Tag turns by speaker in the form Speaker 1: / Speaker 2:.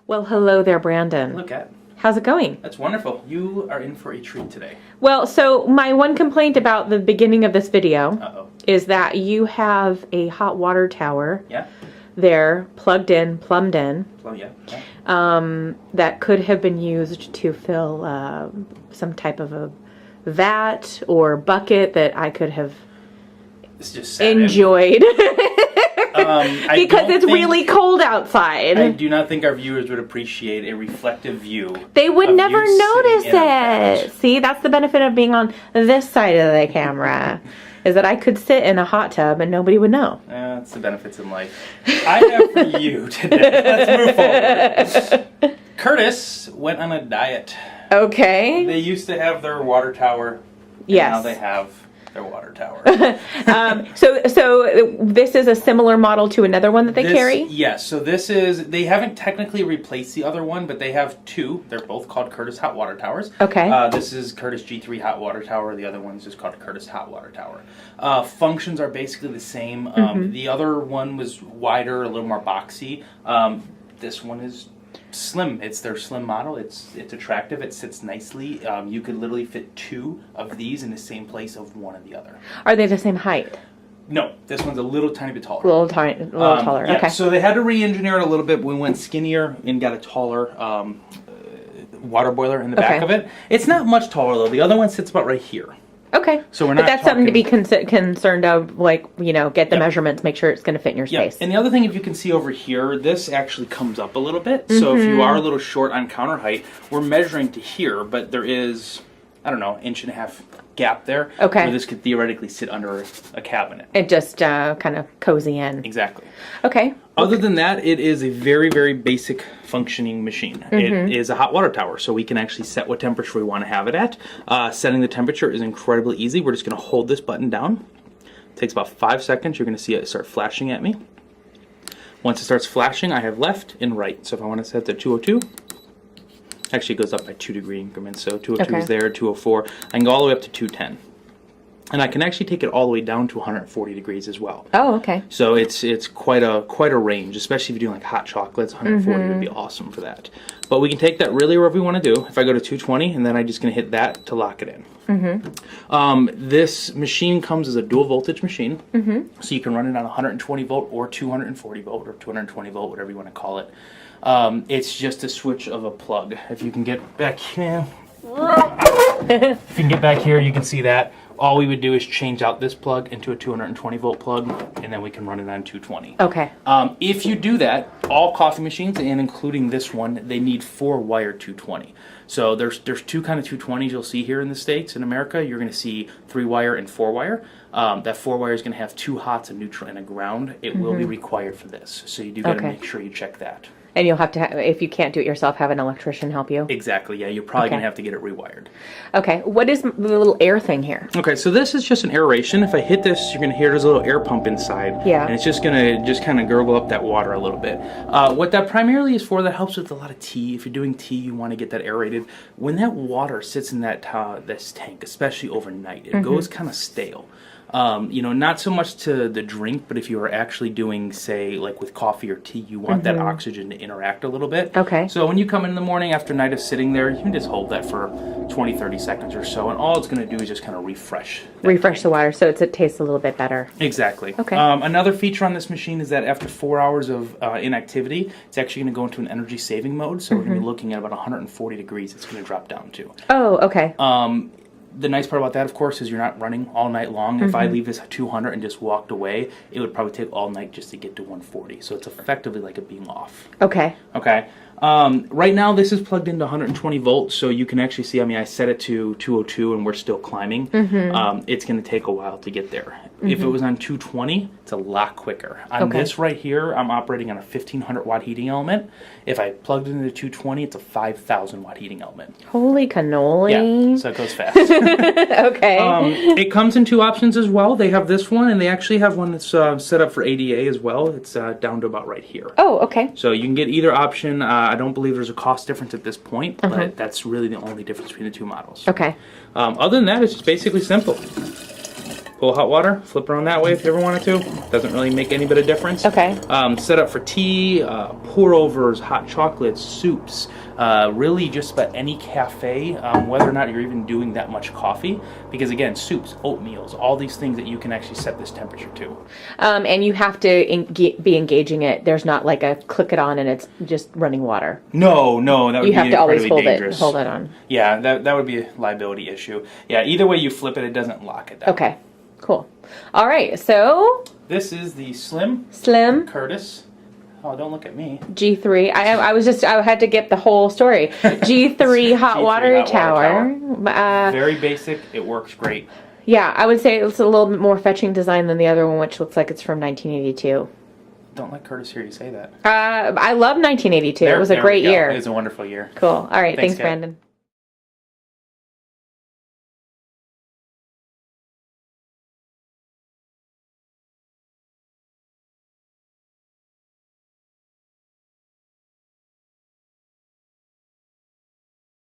Speaker 1: Well, hello there, Brandon.
Speaker 2: Look at.
Speaker 1: How's it going?
Speaker 2: That's wonderful. You are in for a treat today.
Speaker 1: Well, so my one complaint about the beginning of this video
Speaker 2: is
Speaker 1: is that you have a hot water tower
Speaker 2: Yeah.
Speaker 1: there plugged in, plumbed in,
Speaker 2: Well, yeah.
Speaker 1: that could have been used to fill some type of a vat or bucket that I could have
Speaker 2: It's just sad.
Speaker 1: enjoyed. Because it's
Speaker 2: think-
Speaker 1: really cold outside.
Speaker 2: I do not think our viewers would appreciate a reflective view.
Speaker 1: They would
Speaker 2: of
Speaker 1: never
Speaker 2: you
Speaker 1: notice
Speaker 2: sitting in a vat.
Speaker 1: it. See, that's the benefit of being on this side of the camera, is that I could sit in a hot tub and nobody would know.
Speaker 2: That's the benefits in life. I have for you today. Let's move forward. Curtis went on a diet.
Speaker 1: Okay.
Speaker 2: They used to have their water tower. And
Speaker 1: Yes.
Speaker 2: Now they have their water tower.
Speaker 1: So this is a similar model to another one that they carry?
Speaker 2: Yes. So this is, they haven't technically replaced the other one, but they have two. They're both called Curtis Hot Water Towers.
Speaker 1: Okay.
Speaker 2: This is Curtis G3 Hot Water Tower. The other one is just called Curtis Hot Water Tower. Functions are basically the same. The other one was wider, a little more boxy. This one is slim. It's their slim model. It's attractive. It sits nicely. You could literally fit two of these in the same place of one of the other.
Speaker 1: Are they the same height?
Speaker 2: No, this one's a little tiny bit taller.
Speaker 1: A little taller.
Speaker 2: Yeah,
Speaker 1: Okay.
Speaker 2: so they had to re-engineer it a little bit. We went skinnier and got a taller water boiler in the back
Speaker 1: Okay.
Speaker 2: of it. It's not much taller though. The other one sits about right here.
Speaker 1: Okay.
Speaker 2: So we're
Speaker 1: But
Speaker 2: not
Speaker 1: that's something to be
Speaker 2: talking-
Speaker 1: concerned of, like, you know, get the
Speaker 2: Yep.
Speaker 1: measurements, make sure it's going to fit in your
Speaker 2: Yeah,
Speaker 1: space.
Speaker 2: and the other thing, if you can see over here, this actually comes up a little bit. So if you are a little short on counter height, we're measuring to here, but there is, I don't know, inch and a half gap there.
Speaker 1: Okay.
Speaker 2: Where this could theoretically sit under a cabinet.
Speaker 1: It just kind of cozy in.
Speaker 2: Exactly.
Speaker 1: Okay.
Speaker 2: Other than that, it is a very, very basic functioning machine. It is a hot water tower, so we can actually set what temperature we want to have it at. Setting the temperature is incredibly easy. We're just going to hold this button down. It takes about 5 seconds. You're going to see it start flashing at me. Once it starts flashing, I have left and right. So if I want to set it to 202, actually it goes up by 2-degree increments. So 202 is there, 204. I can go all the way up to 210. And I can actually take it all the way down to 140 degrees as well.
Speaker 1: Oh, okay.
Speaker 2: So it's quite a range, especially if you're doing like hot chocolates. 140 would be awesome for that. But we can take that really wherever we want to do. If I go to 220, and then I'm just going to hit that to lock it in. This machine comes as a dual voltage machine, so you can run it on 120 volt or 240 volt or 220 volt, whatever you want to call it. It's just a switch of a plug. If you can get back here, you can see that. All we would do is change out this plug into a 220 volt plug, and then we can run it on 220.
Speaker 1: Okay.
Speaker 2: If you do that, all coffee machines, and including this one, they need 4-wire 220. So there's two kind of 220s you'll see here in the States. In America, you're going to see 3-wire and 4-wire. That 4-wire is going to have 2 hots, a neutral, and a ground. It will be required for this, so you do got to make sure you check that.
Speaker 1: And you'll have to, if you can't do it yourself, have an electrician help you?
Speaker 2: Exactly, yeah. You're probably going to have to get it rewired.
Speaker 1: Okay. What is the little air thing here?
Speaker 2: Okay, so this is just an aeration. If I hit this, you're going to hear there's a little air pump inside.
Speaker 1: Yeah.
Speaker 2: And it's just going to just kind of gurgle up that water a little bit. What that primarily is for, that helps with a lot of tea. If you're doing tea, you want to get that aerated. When that water sits in that this tank, especially overnight, it goes kind of stale. You know, not so much to the drink, but if you are actually doing, say, like with coffee or tea, you want that oxygen to interact a little bit.
Speaker 1: Okay.
Speaker 2: So when you come in the morning after a night of sitting there, you can just hold that for 20, 30 seconds or so, and all it's going to do is just kind of refresh.
Speaker 1: Refresh the water so it tastes a little bit better.
Speaker 2: Exactly.
Speaker 1: Okay.
Speaker 2: Another feature on this machine is that after 4 hours of inactivity, it's actually going to go into an energy saving mode, so we're going to be looking at about 140 degrees it's going to drop down to.
Speaker 1: Oh, okay.
Speaker 2: The nice part about that, of course, is you're not running all night long. If I leave this at 200 and just walked away, it would probably take all night just to get to 140. So it's effectively like it being off.
Speaker 1: Okay.
Speaker 2: Okay. Right now, this is plugged into 120 volts, so you can actually see, I mean, I set it to 202 and we're still climbing. It's going to take a while to get there. If it was on 220, it's a lot quicker. On this right here, I'm operating on a 1500 watt heating element. If I plugged it into 220, it's a 5000 watt heating element.
Speaker 1: Holy cannoli.
Speaker 2: Yeah, so it goes fast.
Speaker 1: Okay.
Speaker 2: It comes in 2 options as well. They have this one, and they actually have one that's set up for ADA as well. It's down to about right here.
Speaker 1: Oh, okay.
Speaker 2: So you can get either option. I don't believe there's a cost difference at this point, but that's really the only difference between the two models.
Speaker 1: Okay.
Speaker 2: Other than that, it's just basically simple. Cool hot water, flip around that way if you ever wanted to. Doesn't really make any bit of difference.
Speaker 1: Okay.
Speaker 2: Set up for tea, pour overs, hot chocolates, soups, really just about any cafe, whether or not you're even doing that much coffee. Because again, soups, oatmeals, all these things that you can actually set this temperature to.
Speaker 1: And you have to be engaging it. There's not like a click it on and it's just running water.
Speaker 2: No, that would
Speaker 1: You
Speaker 2: be
Speaker 1: have to always
Speaker 2: dangerous.
Speaker 1: hold it on.
Speaker 2: Yeah, that would be a liability issue. Yeah, either way you flip it, it doesn't lock it down.
Speaker 1: Okay, cool. All right, so
Speaker 2: This is the Slim Curtis. Oh, don't look at me.
Speaker 1: G3. I had to get the whole story. G3 hot water tower.
Speaker 2: Very basic. It works great.
Speaker 1: Yeah, I would say it's a little bit more fetching design than the other one, which looks like it's from 1982.
Speaker 2: Don't let Curtis hear you say that.
Speaker 1: I love 1982. It was a great year.
Speaker 2: It was a wonderful year.
Speaker 1: Cool. All right, thanks
Speaker 2: Kat.
Speaker 1: Brandon.